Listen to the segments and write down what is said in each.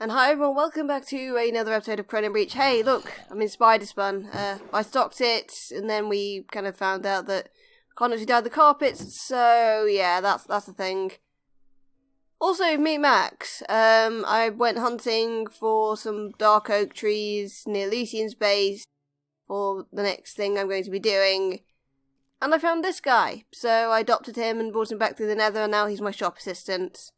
And hi everyone, welcome back to another episode of ChronoBreach. Hey, look, I'm in Spider Spun. I stocked it, and then we kind of found out that I can't actually dye the carpets, so yeah, that's the thing. Also, meet Max. I went hunting for some dark oak trees near Lucian's base for the next thing I'm going to be doing, and I found this guy. So I adopted him and brought him back through the nether, and now he's my shop assistant.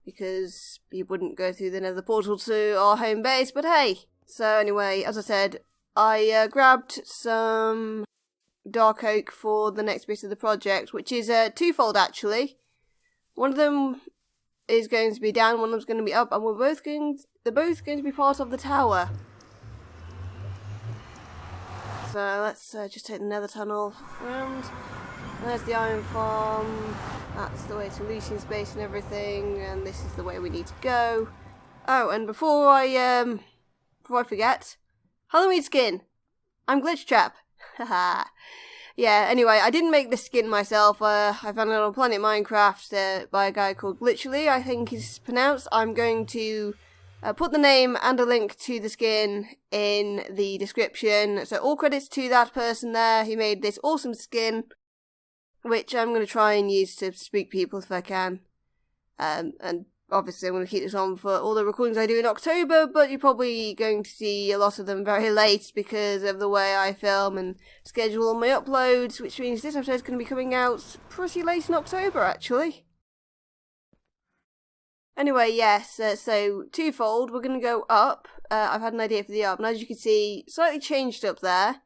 Because he wouldn't go through the nether portal to our home base, but hey. So anyway, as I said, I grabbed some dark oak for the next bit of the project, which is twofold actually. One of them is going to be down, one of them's going to be up, and they're both going to be part of the tower. So let's just take the nether tunnel around. There's the iron farm. That's the way to Lucian's base and everything, and this is the way we need to go. Oh, and before I forget, Halloween skin. I'm Glitch Trap. Haha. Yeah. Anyway, I didn't make this skin myself. I found it on Planet Minecraft by a guy called Glitchly, I think is pronounced. I'm going to put the name and a link to the skin in the description. So all credits to that person there who made this awesome skin, which I'm going to try and use to spook people if I can. And obviously I'm going to keep this on for all the recordings I do in October, but you're probably going to see a lot of them very late because of the way I film and schedule all my uploads, which means this episode is going to be coming out pretty late in October, actually. Anyway, yes, so twofold, we're going to go up. I've had an idea for the up, and as you can see, slightly changed up there.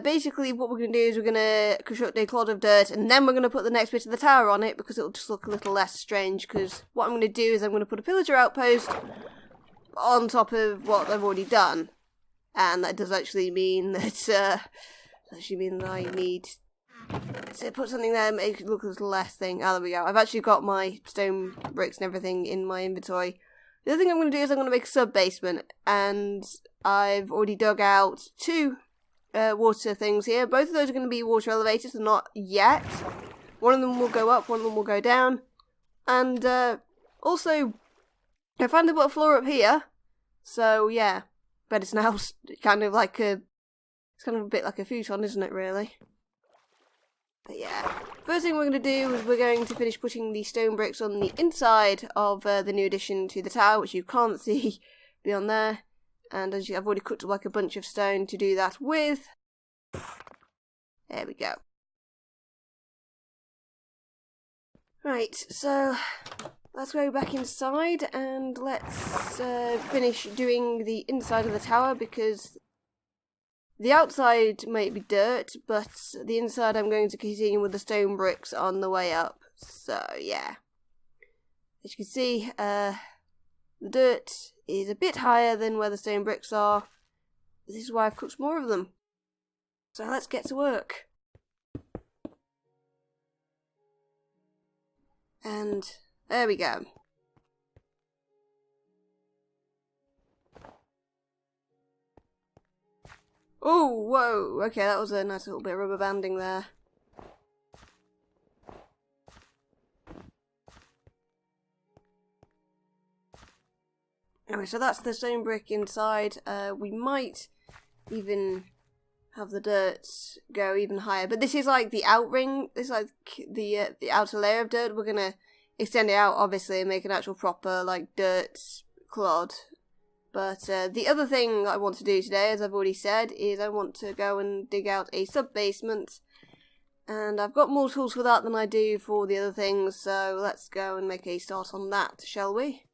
Basically what we're going to do is we're going to construct a clod of dirt, and then we're going to put the next bit of the tower on it, because it'll just look a little less strange, because what I'm going to do is I'm going to put a pillager outpost on top of what I've already done. And that does actually mean that, I need to put something there and make it look a little less thing. Oh, there we go. I've actually got my stone bricks and everything in my inventory. The other thing I'm going to do is I'm going to make a sub-basement, and I've already dug out two water things here. Both of those are going to be water elevators, and not yet. One of them will go up, one of them will go down. And also, I found a bit of floor up here. So yeah, but it's now kind of like it's kind of a bit like a futon, isn't it, really? But yeah, first thing we're going to do is we're going to finish putting the stone bricks on the inside of the new addition to the tower, which you can't see beyond there. And as I've already cooked up like a bunch of stone to do that with. There we go. Right, so let's go back inside and let's finish doing the inside of the tower, because the outside might be dirt, but the inside I'm going to continue with the stone bricks on the way up. So yeah, as you can see, the dirt is a bit higher than where the stone bricks are. This is why I've cooked more of them. So let's get to work. And there we go. Oh, whoa, okay, that was a nice little bit of rubber banding there. Anyway, so that's the stone brick inside. We might even have the dirt go even higher, but this is like the outring. This is like the outer layer of dirt. We're gonna extend it out, obviously, and make an actual proper like dirt clod. But the other thing I want to do today, as I've already said, is I want to go and dig out a sub-basement. And I've got more tools for that than I do for the other things, so let's go and make a start on that, shall we?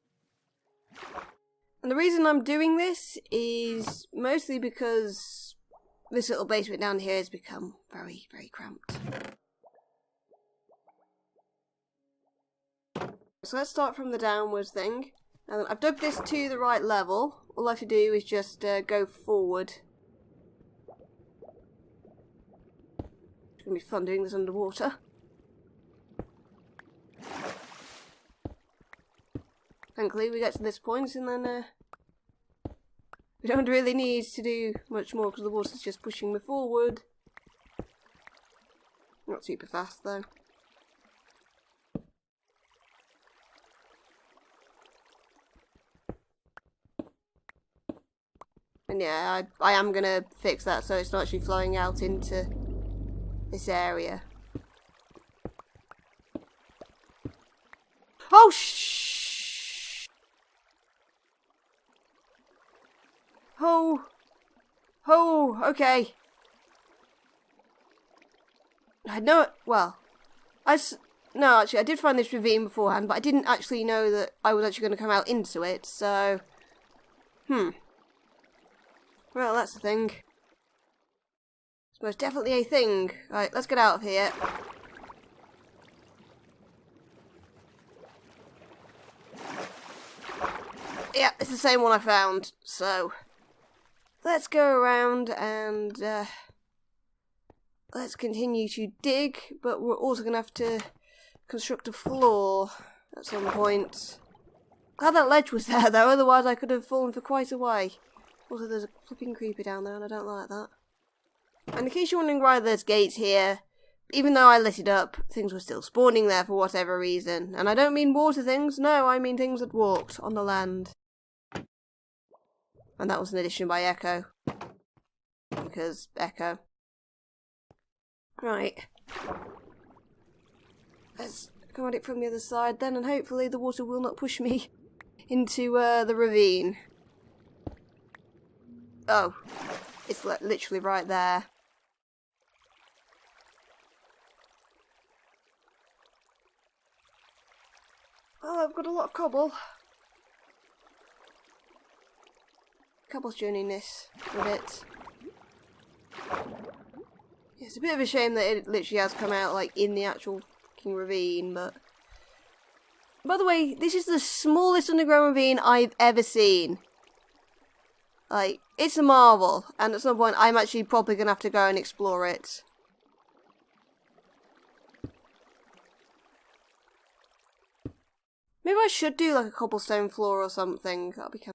And the reason I'm doing this is mostly because this little basement down here has become very, very cramped. So let's start from the downwards thing. Now I've dug this to the right level. All I have to do is just go forward. It's going to be fun doing this underwater. Thankfully we get to this point, and then we don't really need to do much more because the water's just pushing me forward. Not super fast though. And yeah, I am going to fix that so it's not actually flowing out into this area. Oh, shh! Oh, okay. I know it, well, no, actually, I did find this ravine beforehand, but I didn't actually know that I was actually going to come out into it, so, well, that's a thing. It's most definitely a thing. Right, let's get out of here. Yeah, it's the same one I found, so let's go around and let's continue to dig, but we're also going to have to construct a floor at some point. Glad that ledge was there though, otherwise I could have fallen for quite a way. Also, there's a flipping creeper down there and I don't like that. And in case you're wondering why there's gates here, even though I lit it up, things were still spawning there for whatever reason. And I don't mean water things, no, I mean things that walked on the land. And that was an addition by Ekho. Because Ekho. Right. Let's come at it from the other side then, and hopefully the water will not push me into the ravine. Oh. It's literally right there. Well, I've got a lot of cobble. Cobble's journeying this a bit. Yeah, it's a bit of a shame that it literally has come out like in the actual fucking ravine, but by the way, this is the smallest underground ravine I've ever seen. Like, it's a marvel, and at some point I'm actually probably gonna have to go and explore it. Maybe I should do like a cobblestone floor or something. That'll be kind of...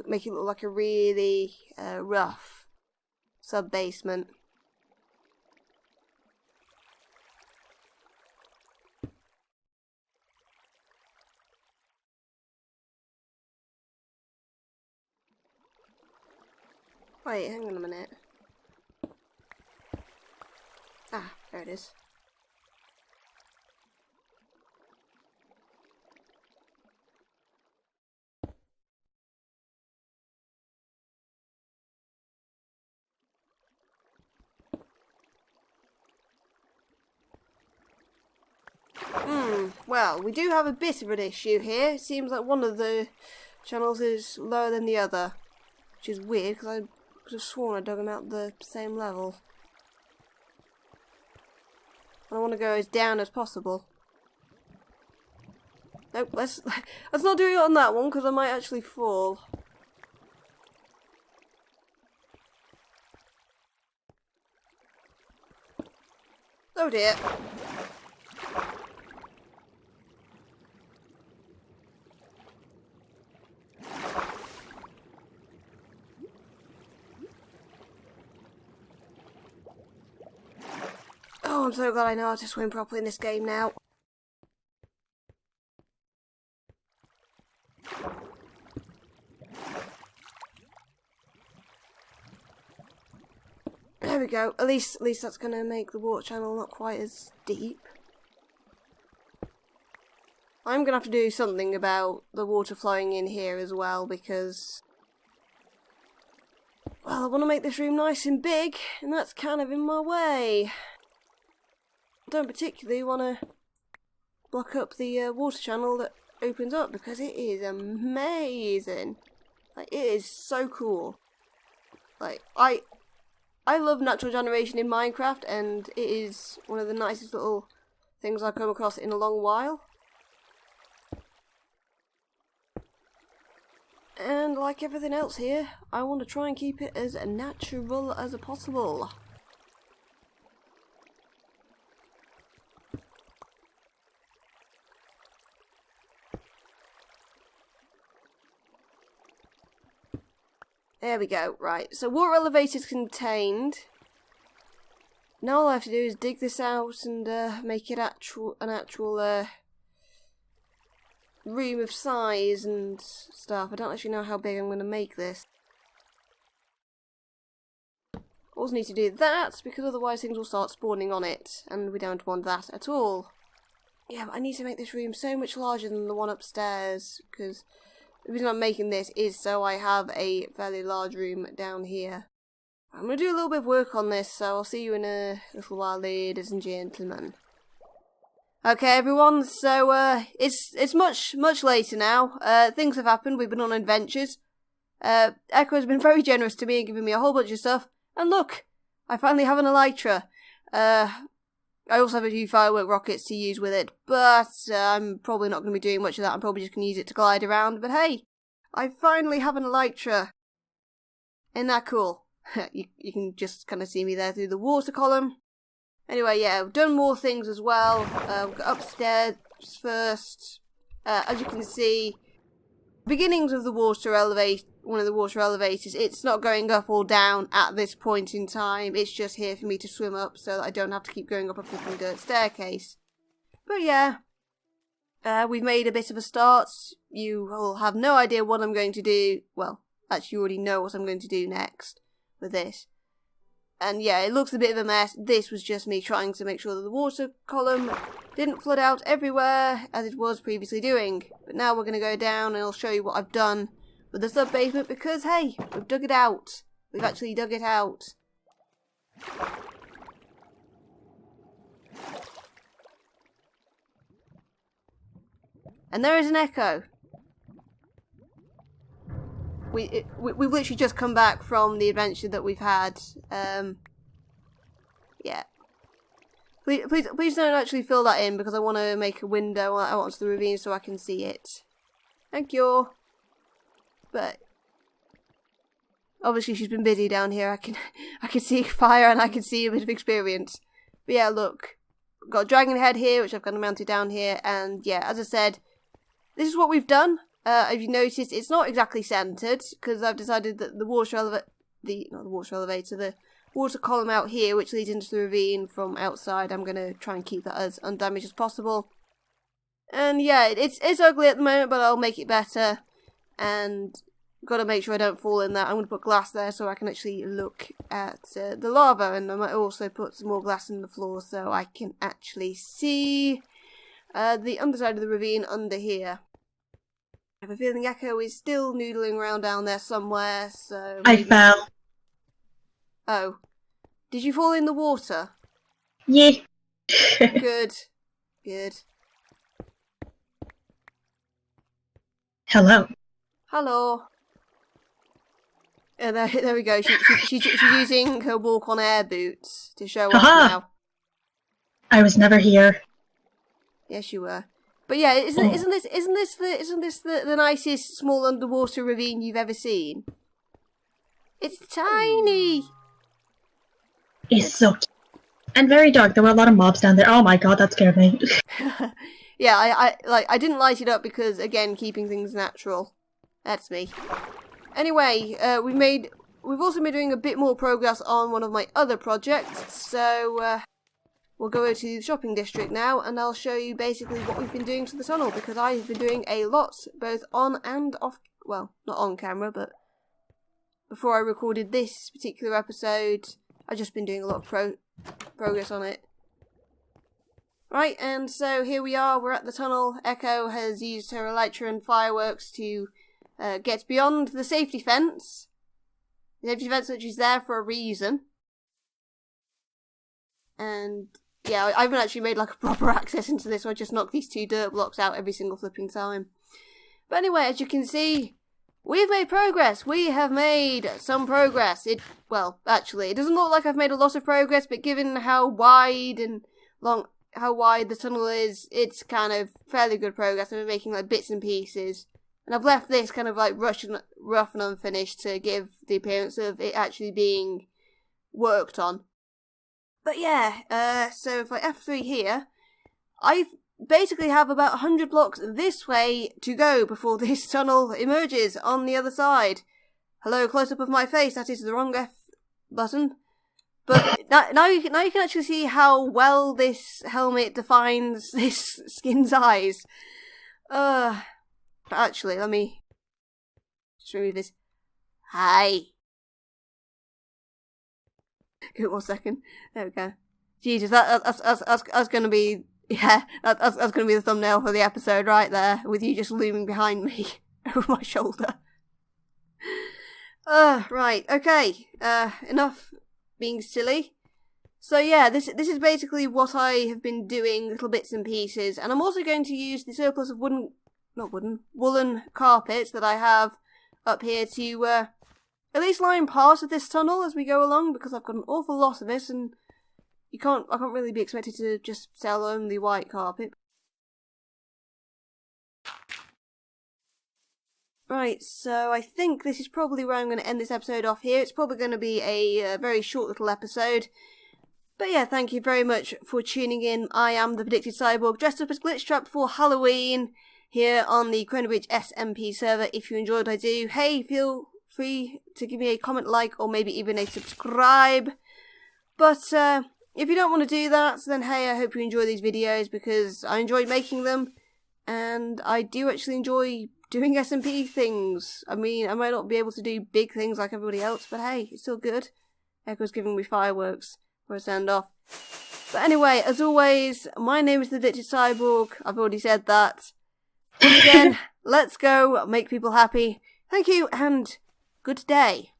Make it look like a really rough sub-basement. Wait, hang on a minute. Ah, there it is. Well, we do have a bit of an issue here. It seems like one of the channels is lower than the other, which is weird because I could have sworn I dug them out the same level. I want to go as down as possible. Nope, let's not do it on that one because I might actually fall. Oh dear. Oh, I'm so glad I know how to swim properly in this game now. There we go. At least that's going to make the water channel not quite as deep. I'm going to have to do something about the water flowing in here as well because, well, I want to make this room nice and big, and that's kind of in my way. I don't particularly want to block up the water channel that opens up because it is amazing. Like, it is so cool. Like, I love natural generation in Minecraft, and it is one of the nicest little things I've come across in a long while. And like everything else here, I want to try and keep it as natural as possible. There we go, right, so water elevator is contained. Now all I have to do is dig this out and make it an actual room of size and stuff. I don't actually know how big I'm going to make this. Also need to do that, because otherwise things will start spawning on it, and we don't want that at all. Yeah, but I need to make this room so much larger than the one upstairs, because the reason I'm making this is so I have a fairly large room down here. I'm going to do a little bit of work on this, so I'll see you in a little while, ladies and gentlemen. Okay, everyone, so it's much later now. Things have happened, we've been on adventures. Ekho has been very generous to me and giving me a whole bunch of stuff. And look, I finally have an elytra. I also have a few firework rockets to use with it, but I'm probably not going to be doing much of that. I'm probably just going to use it to glide around. But hey, I finally have an elytra. Isn't that cool? you can just kind of see me there through the water column. Anyway, yeah, I've done more things as well. We've got upstairs first. As you can see, beginnings of the water elevator. One of the water elevators, it's not going up or down at this point in time. It's just here for me to swim up so that I don't have to keep going up a flipping dirt staircase. But yeah, we've made a bit of a start. You will have no idea what I'm going to do. Well, actually you already know what I'm going to do next with this. And yeah, it looks a bit of a mess. This was just me trying to make sure that the water column didn't flood out everywhere as it was previously doing. But now we're going to go down and I'll show you what I've done with the sub-basement, because hey, we've dug it out. We've actually dug it out. And there is an Ekho. We've literally just come back from the adventure that we've had. Yeah. Please don't actually fill that in, because I want to make a window out onto the ravine so I can see it. Thank you. But obviously she's been busy down here. I can see fire and I can see a bit of experience. But yeah, look, I've got a dragon head here, which I've kind of mounted down here. And yeah, as I said, this is what we've done. If you noticed, it's not exactly centered, because I've decided that the water column out here, which leads into the ravine from outside, I'm gonna try and keep that as undamaged as possible. And yeah, it's ugly at the moment, but I'll make it better. And got to make sure I don't fall in that. I'm going to put glass there so I can actually look at the lava, and I might also put some more glass in the floor so I can actually see the underside of the ravine under here. I have a feeling Ekho is still noodling around down there somewhere, so maybe... I fell. Oh. Did you fall in the water? Yeah. Good. Good. Hello. Hello. There we go. She's using her walk on air boots to show off now. I was never here. Yes, you were. But yeah, isn't this the nicest small underwater ravine you've ever seen? It's tiny. It's so cute. And very dark. There were a lot of mobs down there. Oh my god, that scared me. Yeah, I didn't light it up because, again, keeping things natural. That's me. Anyway, we've also been doing a bit more progress on one of my other projects, so we'll go over to the shopping district now, and I'll show you basically what we've been doing to the tunnel, because I've been doing a lot, both on and off, well, not on camera, but before I recorded this particular episode, I've just been doing a lot of progress on it. Right, and so here we are, we're at the tunnel. Ekho has used her elytra and fireworks to get beyond the safety fence. The safety fence which is there for a reason. And yeah, I haven't actually made like a proper access into this, so I just knock these 2 dirt blocks out every single flipping time. But anyway, as you can see, we've made progress. We have made some progress. Well, actually, it doesn't look like I've made a lot of progress, but given how wide and how wide the tunnel is, it's kind of fairly good progress. I've been making like bits and pieces. And I've left this kind of like rough and unfinished to give the appearance of it actually being worked on. But yeah, so if I F3 here, I basically have about 100 blocks this way to go before this tunnel emerges on the other side. Hello, close-up of my face, that is the wrong F button. But now you can actually see how well this helmet defines this skin size. Actually, let me just remove this. Hi. Give it 1 second. There we go. Jesus, that's going to be... Yeah, that's going to be the thumbnail for the episode right there, with you just looming behind me over my shoulder. Right, okay. Enough being silly. So yeah, this is basically what I have been doing, little bits and pieces, and I'm also going to use the surplus of woolen carpets that I have up here to at least line parts of this tunnel as we go along, because I've got an awful lot of it, and I can't really be expected to just sell only white carpet. Right, so I think this is probably where I'm going to end this episode off here. It's probably going to be a very short little episode. But yeah, thank you very much for tuning in. I am the Predicted Cyborg, dressed up as Glitchtrap for Halloween, here on the ChronoBreach SMP server. If you enjoyed what I do, hey, feel free to give me a comment, like, or maybe even a subscribe. But if you don't want to do that, then hey, I hope you enjoy these videos, because I enjoy making them, and I do actually enjoy doing SMP things. I mean, I might not be able to do big things like everybody else, but hey, it's still good. Ekho's giving me fireworks for a send-off. But anyway, as always, my name is the PredictedCyborg. I've already said that. Once again, let's go make people happy. Thank you, and good day.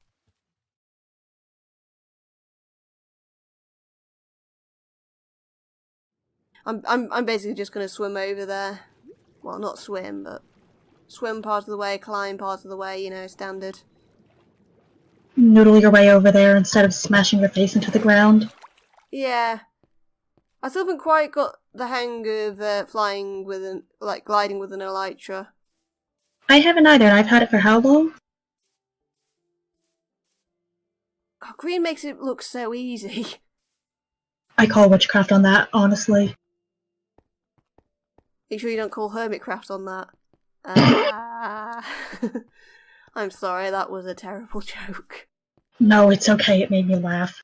I'm basically just going to swim over there. Well, not swim, but swim part of the way, climb part of the way, you know, standard. Noodle your way over there instead of smashing your face into the ground. Yeah. I still haven't quite got the hang of flying with gliding with an elytra. I haven't either, and I've had it for how long? God, green makes it look so easy. I call witchcraft on that, honestly. Make sure you don't call hermitcraft on that. I'm sorry, that was a terrible joke. No, it's okay, it made me laugh.